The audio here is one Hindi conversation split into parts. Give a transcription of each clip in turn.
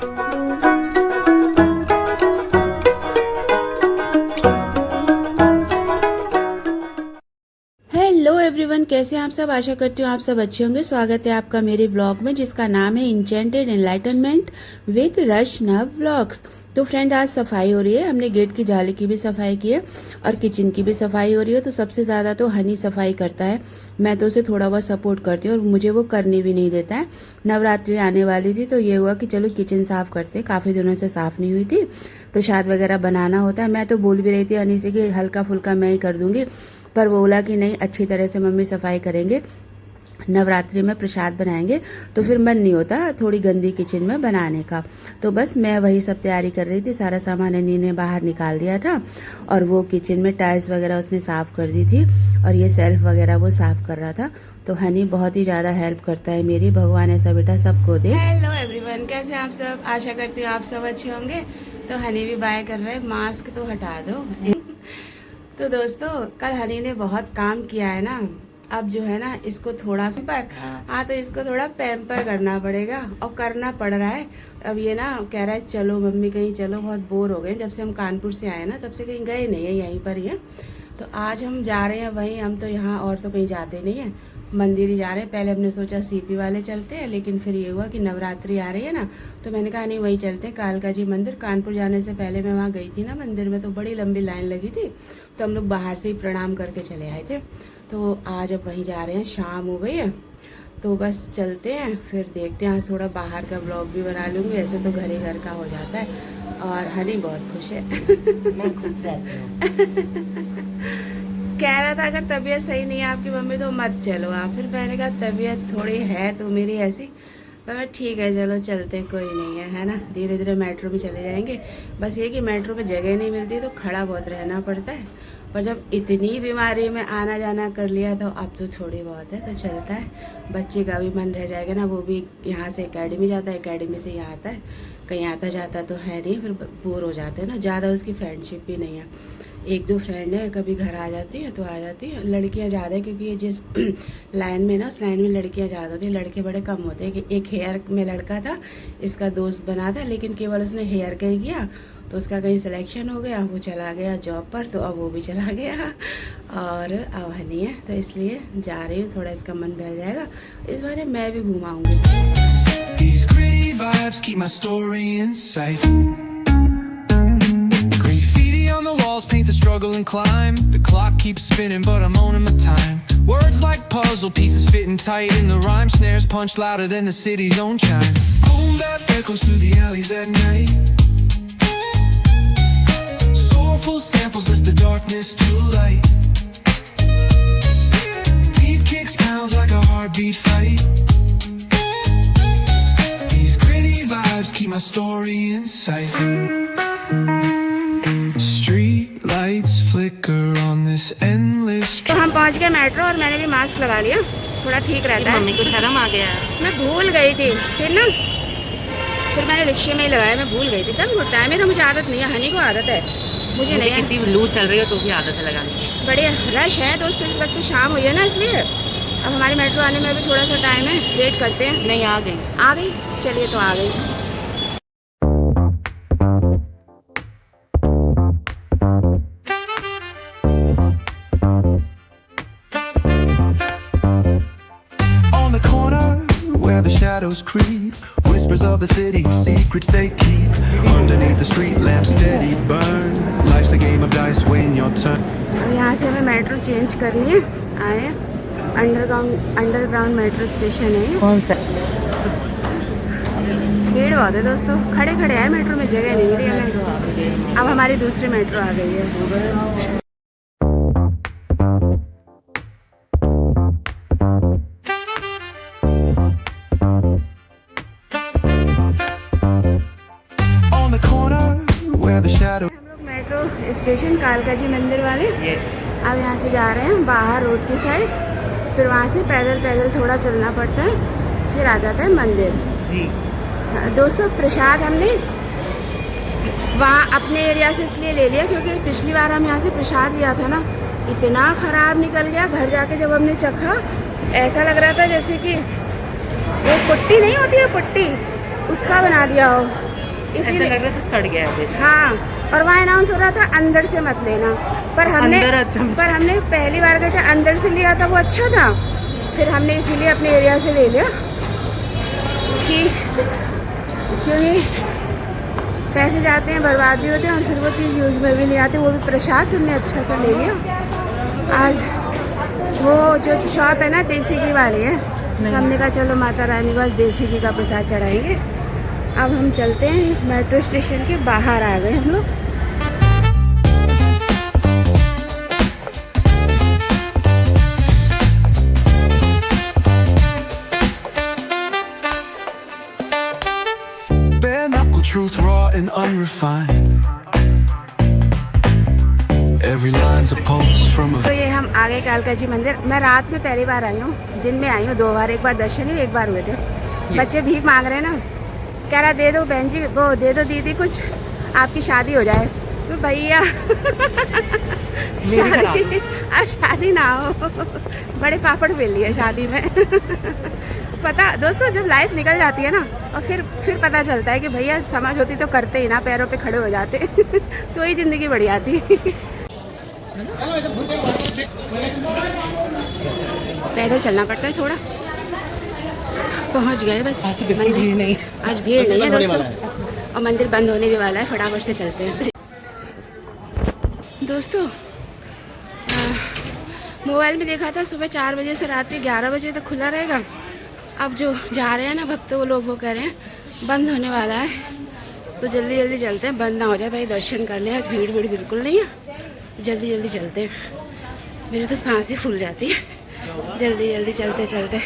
हेलो एवरीवन, कैसे हैं आप सब। आशा करती हूँ आप सब अच्छे होंगे। स्वागत है आपका मेरे ब्लॉग में जिसका नाम है इंचेंटेड एनलाइटनमेंट विद रशनव व्लॉग्स। तो फ्रेंड, आज सफाई हो रही है। हमने गेट की जाली की भी सफाई की है और किचन की भी सफाई हो रही है। तो सबसे ज़्यादा तो हनी सफाई करता है, मैं तो उसे थोड़ा बहुत सपोर्ट करती हूँ और मुझे वो करने भी नहीं देता है। नवरात्रि आने वाली थी तो ये हुआ कि चलो किचन साफ़ करते, काफ़ी दिनों से साफ़ नहीं हुई थी। प्रसाद वगैरह बनाना होता है। मैं तो बोल भी रही थी हनी से कि हल्का फुल्का मैं ही कर दूँगी, पर वो बोला कि नहीं, अच्छी तरह से मम्मी सफाई करेंगे, नवरात्रि में प्रसाद बनाएंगे। तो फिर मन नहीं होता थोड़ी गंदी किचन में बनाने का। तो बस मैं वही सब तैयारी कर रही थी। सारा सामान हनी ने बाहर निकाल दिया था और वो किचन में टाइल्स वगैरह उसने साफ़ कर दी थी और ये सेल्फ वगैरह वो साफ़ कर रहा था। तो हनी बहुत ही ज़्यादा हेल्प करता है मेरी। भगवान ऐसा बेटा सबको दे। हेलो एवरीवन, कैसे आप सब। आशा करती हूँ आप सब अच्छे होंगे। तो हनी भी बाय कर रहे हैं। मास्क तो हटा दो। तो दोस्तों, कल हनी ने बहुत काम किया है ना। अब जो है ना, इसको थोड़ा सा तो इसको थोड़ा पैम्पर करना पड़ेगा और करना पड़ रहा है। अब ये ना कह रहा है चलो मम्मी कहीं चलो, बहुत बोर हो गए। जब से हम कानपुर से आए ना तब से कहीं गए नहीं है, यहीं पर ही है। तो आज हम जा रहे हैं वहीं। हम तो यहाँ और तो कहीं जाते नहीं हैं, मंदिर ही जा रहे हैं। पहले हमने सोचा सीपी वाले चलते हैं, लेकिन फिर ये हुआ कि नवरात्रि आ रही है ना, तो मैंने कहा नहीं वहीं चलते हैं, कालका जी मंदिर। कानपुर जाने से पहले मैं वहाँ गई थी ना मंदिर में, तो बड़ी लंबी लाइन लगी थी, तो हम लोग बाहर से ही प्रणाम करके चले आए थे। तो आज अब वहीं जा रहे हैं। शाम हो गई है तो बस चलते हैं, फिर देखते हैं। आज थोड़ा बाहर का ब्लॉग भी बना लूँगी, ऐसे तो घर ही घर का हो जाता है। और हनी बहुत खुश है। मैं खुश रहती हूँ। कह रहा था अगर तबीयत सही नहीं है आपकी मम्मी तो मत चलो आप। फिर मैंने कहा तबीयत थोड़ी है तो मेरी ऐसी, पर ठीक है चलो चलते, कोई नहीं है ना। धीरे धीरे मेट्रो में चले जाएंगे। बस ये कि मेट्रो में जगह नहीं मिलती तो खड़ा बहुत रहना पड़ता है। पर जब इतनी बीमारी में आना जाना कर लिया तो अब तो थोड़ी बहुत है तो चलता है। बच्चे का भी मन रह जाएगा ना, वो भी यहाँ से एकेडमी जाता है, एकेडमी से यहाँ आता है, कहीं आता जाता तो है नहीं, फिर बोर हो जाते हैं ना। ज़्यादा उसकी फ्रेंडशिप भी नहीं है। एक दो फ्रेंड है, कभी घर आ जाती हैं तो आ जाती हैं। लड़कियां ज़्यादा है क्योंकि ये जिस लाइन में ना, उस लाइन में लड़कियां ज़्यादा होती हैं, लड़के बड़े कम होते हैं। कि एक हेयर में लड़का था, इसका दोस्त बना था, लेकिन केवल उसने हेयर का ही किया तो उसका कहीं सिलेक्शन हो गया, वो चला गया जॉब पर, तो अब वो भी चला गया और अब हनी है। तो इसलिए जा रही हूँ, थोड़ा इसका मन बहल जाएगा। इस बार मैं भी घुमाऊँगी। On the walls paint the struggle and climb. The clock keeps spinning but I'm owning my time. Words like puzzle pieces fitting tight in the rhyme. Snares punch louder than the city's own chime. Boom bap echoes through the alleys at night. Soulful samples lift the darkness to light. Beat kicks pounds like a heartbeat fight. These gritty vibes keep my story in sight. तो हम पहुंच गए मेट्रो और मैंने भी मास्क लगा लिया, थोड़ा ठीक रहता है। मम्मी को शर्म आ गया है। मैं भूल गई थी फिर मैंने रिक्शे में ही लगाया। मैं भूल गई थी, दम घुटता है मेरा, मुझे आदत नहीं है। हनी को आदत है, मुझे नहीं है। कितनी लू चल रही है तो भी आदत है लगाने की। बढ़िया रश है दोस्तों, इस वक्त शाम हुई है ना, इसलिए अब हमारी मेट्रो आने में अभी थोड़ा सा टाइम है, वेट करते हैं। नहीं आ गई। चलिए तो आ गई। Shadows creep, whispers of the city, secrets they keep. Underneath the street lamp steady burn. Life's a game of dice, waiting your turn. यहाँ से हमें मेट्रो चेंज करनी है। आए अंडरग्राउंड मेट्रो स्टेशन है। कौन सा? भीड़ बहुत है दोस्तों, खड़े खड़े हैं, मेट्रो में जगह नहीं मिली हमें। अब हमारी दूसरी मेट्रो आ गई है। मेट्रो स्टेशन कालका जी मंदिर वाले। अब यहाँ से जा रहे हैं बाहर रोड की साइड, फिर वहाँ से पैदल पैदल थोड़ा चलना पड़ता है, फिर आ जाता है मंदिर जी। दोस्तों, प्रसाद हमने वहाँ अपने एरिया से इसलिए ले लिया क्योंकि पिछली बार हम यहाँ से प्रसाद लिया था ना, इतना ख़राब निकल गया। घर जाके जब हमने चखा, ऐसा लग रहा था जैसे कि वो पुट्टी नहीं होती है, पुट्टी, उसका बना दिया हो। ऐसा इसीलिए लग रहा था सड़ गया है जैसे। हाँ, और वहाँ अनाउंस हो रहा था अंदर से मत लेना, पर अंदर अच्छा। हमने पहली बार गए थे अंदर से लिया था, वो अच्छा था। फिर हमने इसीलिए अपने एरिया से ले लिया कि क्योंकि पैसे जाते हैं, बर्बाद भी होते हैं, और फिर वो चीज़ यूज में भी नहीं आती। वो भी प्रसाद तुमने अच्छा सा ले लिया। आज वो जो शॉप है ना देसी घी वाली है, हमने कहा चलो माता रानी के पास देसी घी का प्रसाद चढ़ाएंगे। अब हम चलते हैं, मेट्रो स्टेशन के बाहर आ गए हम लोग। Bare knuckle truth, raw and unrefined. Every line's a pulse from a तो ये हम आ गए कालका जी मंदिर। मैं रात में पहली बार आई हूँ, दिन में आई हूँ 2 बार। एक बार दर्शन हुए, एक बार हुए थे। बच्चे भीख मांग रहे हैं ना, कह रहा दे दो बहन जी, वो दे दो दीदी, कुछ आपकी शादी हो जाए। तो भैया शादी, अब शादी ना हो, बड़े पापड़ बेल लिए शादी में। पता दोस्तों, जब लाइफ निकल जाती है ना, और फिर पता चलता है कि भैया समझ होती तो करते ही ना, पैरों पे खड़े हो जाते। तो ही जिंदगी बढ़िया थी। पैदल चलना पड़ता है थोड़ा। पहुंच गए बस। आज तो बिल्कुल भीड़ नहीं। आज भीड़ नहीं है दोस्तों, और मंदिर बंद होने भी वाला है। फटाफट से चलते हैं दोस्तों। मोबाइल में देखा था सुबह 4 बजे से रात के 11 बजे तक खुला रहेगा। अब जो जा रहे हैं ना भक्त, वो लोग वो कह रहे हैं बंद होने वाला है, तो जल्दी जल्दी चलते हैं, बंद ना हो जाए भाई, दर्शन कर लें। भीड़ बिल्कुल नहीं है, जल्दी जल्दी चलते हैं। मेरी तो सांस ही फूल जाती है, जल्दी जल्दी चलते चलते।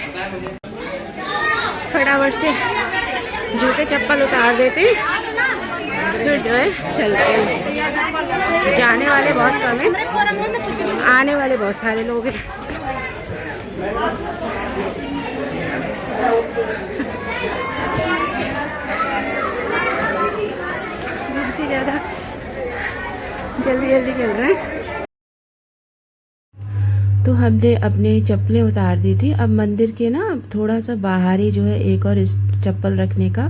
फटाफट से जूते चप्पल उतार देते हैं, फिर जो है चलते हैं। जाने वाले बहुत कम हैं, आने वाले बहुत सारे लोग हैं। बहुत ही ज़्यादा जल्दी जल्दी चल रहे हैं। तो हमने अपने चप्पलें उतार दी थी। अब मंदिर के ना थोड़ा सा बाहर ही जो है एक और चप्पल रखने का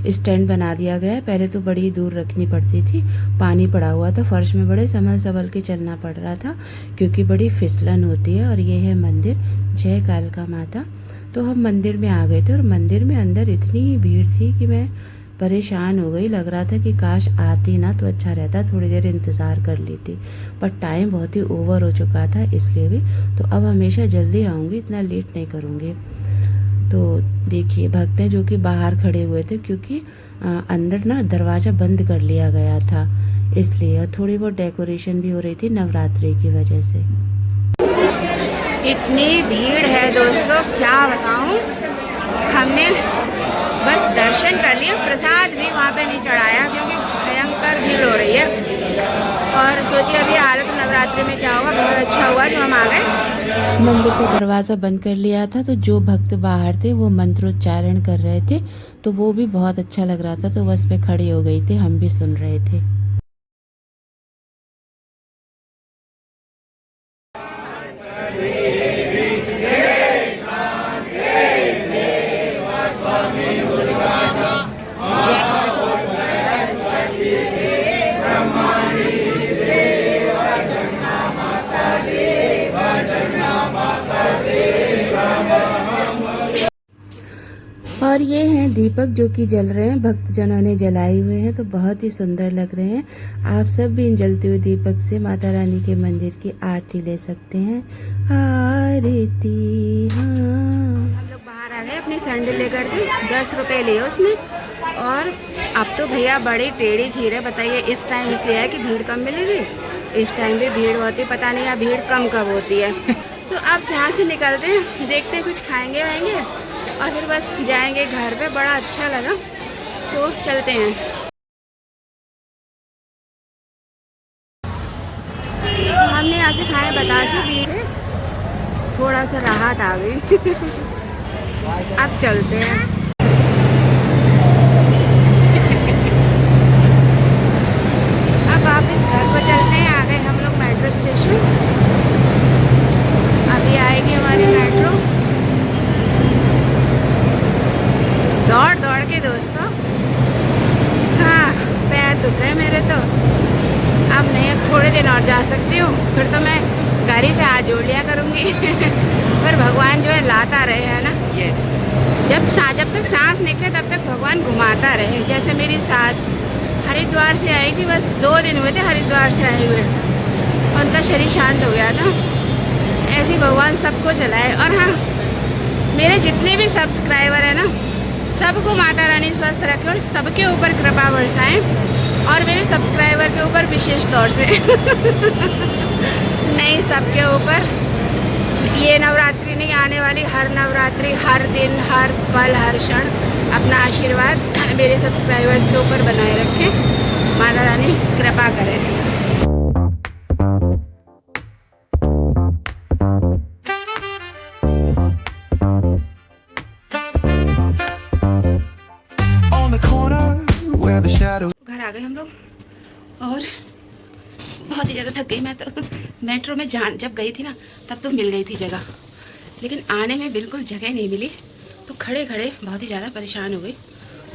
स्टैंड बना दिया गया है। पहले तो बड़ी दूर रखनी पड़ती थी, पानी पड़ा हुआ था, फर्श में बड़े संभल के चलना पड़ रहा था, क्योंकि बड़ी फिसलन होती है। और ये है मंदिर, जय कालका माता। तो हम मंदिर में आ गए थे, और मंदिर में अंदर इतनी भीड़ थी कि मैं परेशान हो गई। लग रहा था कि काश आती ना तो अच्छा रहता, थोड़ी देर इंतज़ार कर लेती, पर टाइम बहुत ही ओवर हो चुका था इसलिए भी। तो अब हमेशा जल्दी आऊँगी, इतना लेट नहीं करूँगी। तो देखिए भक्त हैं जो कि बाहर खड़े हुए थे, क्योंकि अंदर ना दरवाज़ा बंद कर लिया गया था इसलिए, और थोड़ी बहुत डेकोरेशन भी हो रही थी नवरात्रि की वजह से। इतनी भीड़ है दोस्तों, क्या बताऊँ। हमने बस दर्शन कर लिया, प्रसाद भी वहाँ पे नहीं चढ़ाया क्योंकि भयंकर भीड़ हो रही है। और सोचिए अभी हालत नवरात्रि में क्या होगा। बहुत अच्छा हुआ जो हम आ गए। मंदिर का दरवाज़ा बंद कर लिया था, तो जो भक्त बाहर थे वो मंत्रोच्चारण कर रहे थे, तो वो भी बहुत अच्छा लग रहा था। तो बस पे खड़ी हो गई थी, हम भी सुन रहे थे। और ये हैं दीपक जो कि जल रहे हैं, भक्तजनों ने जलाए हुए हैं, तो बहुत ही सुंदर लग रहे हैं। आप सब भी इन जलते हुए दीपक से माता रानी के मंदिर की आरती ले सकते हैं। आरती। हाँ, हम लोग बाहर आ गए अपनी सैंडल लेकर के, 10 रुपए लिए उसने। और अब तो भैया बड़ी टेढ़ी खीर है। बताइए, इस टाइम इसलिए है कि भीड़ कम मिलेगी, इस टाइम भी भीड़ होती, पता नहीं यहाँ भीड़ कम कब होती है। तो अब यहाँ से निकलते हैं, देखते हैं कुछ खाएंगे वाएंगे, और फिर बस जाएंगे घर पे। बड़ा अच्छा लगा, तो चलते हैं। हमने यहाँ से खाए बताशे भी, थोड़ा सा राहत आ गई। अब चलते हैं। अब वापस घर को चलते हैं। आ गए हम लोग मेट्रो स्टेशन, अभी आएगी हमारी मेट्रो। दौड़ दौड़ के दोस्तों। हाँ, दुख गए मेरे तो। अब नहीं, अब थोड़े दिन और जा सकती हूँ, फिर तो मैं गाड़ी से हाथ जोड़ लिया करूँगी। पर भगवान जो है लाता रहे, है ना। यस। जब तक सांस निकले तब तक भगवान घुमाता रहे। जैसे मेरी सास हरिद्वार से आई थी, बस 2 दिन हुए थे हरिद्वार से आए हुए, उनका शरीर शांत हो गया था। ऐसे ही भगवान सबको चलाए। और हाँ, मेरे जितने भी सब्सक्राइबर हैं ना, सबको माता रानी स्वस्थ रखे और सबके ऊपर कृपा बरसाएं, और मेरे सब्सक्राइबर के ऊपर विशेष तौर से नहीं, सबके ऊपर। ये नवरात्रि नहीं, आने वाली हर नवरात्रि, हर दिन, हर पल, हर क्षण अपना आशीर्वाद मेरे सब्सक्राइबर्स के ऊपर बनाए रखें। माता रानी कृपा करें। On the corner where the shadows घर आ गए हम लोग, और बहुत ही ज़्यादा थक गई मैं तो। मेट्रो में जब गई थी ना, तब तो मिल गई थी जगह, लेकिन आने में बिल्कुल जगह नहीं मिली, तो खड़े खड़े बहुत ही ज़्यादा परेशान हो गई।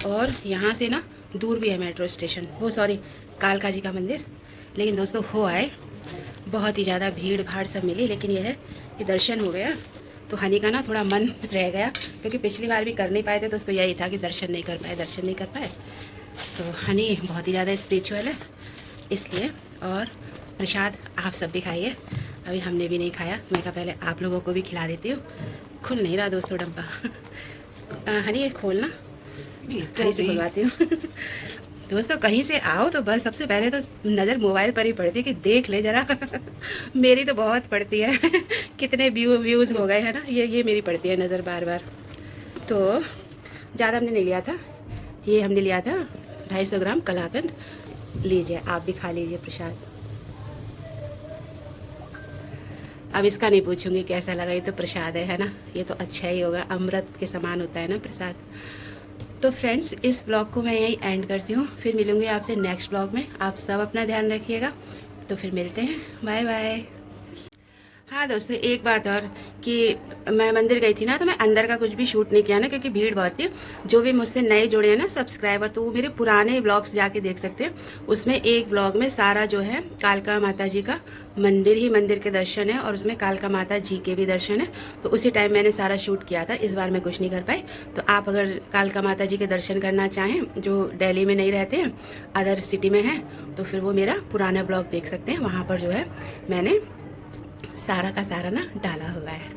और यहाँ से ना दूर भी है मेट्रो स्टेशन, वो सॉरी कालका जी का मंदिर। लेकिन दोस्तों हो आए, बहुत ही ज़्यादा भीड़ भाड़ सब मिली, लेकिन यह है कि दर्शन हो गया। तो हनी का ना थोड़ा मन रह गया, क्योंकि पिछली बार भी कर नहीं पाए थे, तो उसको यही था कि दर्शन नहीं कर पाए। तो हनी बहुत ही ज़्यादा स्पिरिचुअल है इसलिए। और प्रसाद आप सब भी खाइए, अभी हमने भी नहीं खाया। मैं कहा पहले आप लोगों को भी खिला देती हूँ। खुल नहीं रहा दोस्तों डब्बा। हनी ये खोलना, कहीं से खुलवाती हूँ। दोस्तों कहीं से आओ तो बस सबसे पहले तो नज़र मोबाइल पर ही पड़ती है कि देख ले जरा। मेरी तो बहुत पड़ती है। कितने व्यूज़ हो गए हैं ना, ये मेरी पड़ती है नज़र बार बार। तो ज़्यादा हमने नहीं लिया था, ये हमने लिया था 250 ग्राम कलाकंद। लीजिए, आप भी खा लीजिए प्रसाद। अब इसका नहीं पूछूंगी कैसा लगा, ये तो प्रसाद है ना, ये तो अच्छा ही होगा, अमृत के समान होता है ना प्रसाद। तो फ्रेंड्स, इस ब्लॉग को मैं यहीं एंड करती हूँ, फिर मिलूंगी आपसे नेक्स्ट ब्लॉग में। आप सब अपना ध्यान रखिएगा, तो फिर मिलते हैं, बाय बाय। हाँ दोस्तों, एक बात और कि मैं मंदिर गई थी ना, तो मैं अंदर का कुछ भी शूट नहीं किया ना, क्योंकि भीड़ बहुत थी। जो भी मुझसे नए जुड़े हैं ना सब्सक्राइबर, तो वो मेरे पुराने ब्लॉग्स जाके देख सकते हैं। उसमें एक ब्लॉग में सारा जो है कालका माता जी का मंदिर के दर्शन है, और उसमें कालका माता जी के भी दर्शन है। तो उसी टाइम मैंने सारा शूट किया था, इस बार मैं कुछ नहीं कर पाई। तो आप अगर कालका माता जी के दर्शन करना चाहें, जो दिल्ली में नहीं रहते हैं, अदर सिटी में हैं, तो फिर वो मेरा पुराना ब्लॉग देख सकते हैं। वहाँ पर जो है मैंने सारा का सारा ना डाला हुआ है।